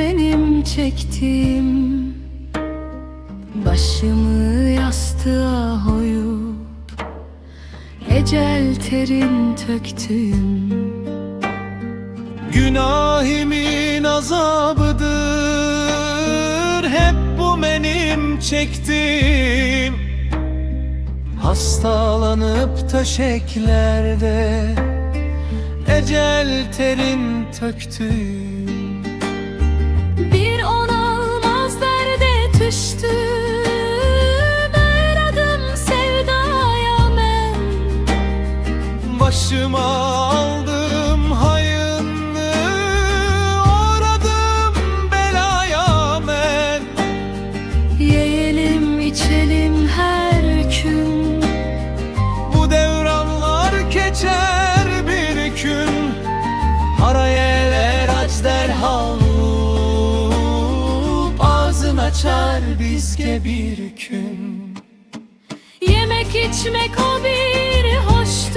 benim çektiğim, başımı yastığa koyup ecel terin töktüğüm. Günahımın azabıdır hep bu benim çektiğim. Hastalanıp taşeklerde ecel terin töktüğüm. Bir onalmaz derde düştüm, aradım sevdaya men. Başıma aldım hayınlı, oradım belaya men. Yiyelim içelim her gün, Bu devranlar geçer bir gün. Harayeler aç derhal, ağzını açar bizge bir gün. yemek içmek o bir hoştur,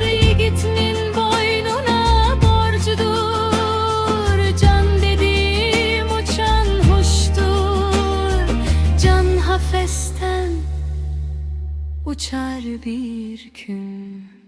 yiğitinin boynuna borcudur. Can dediğim uçan huştur, can hafesten uçar bir gün.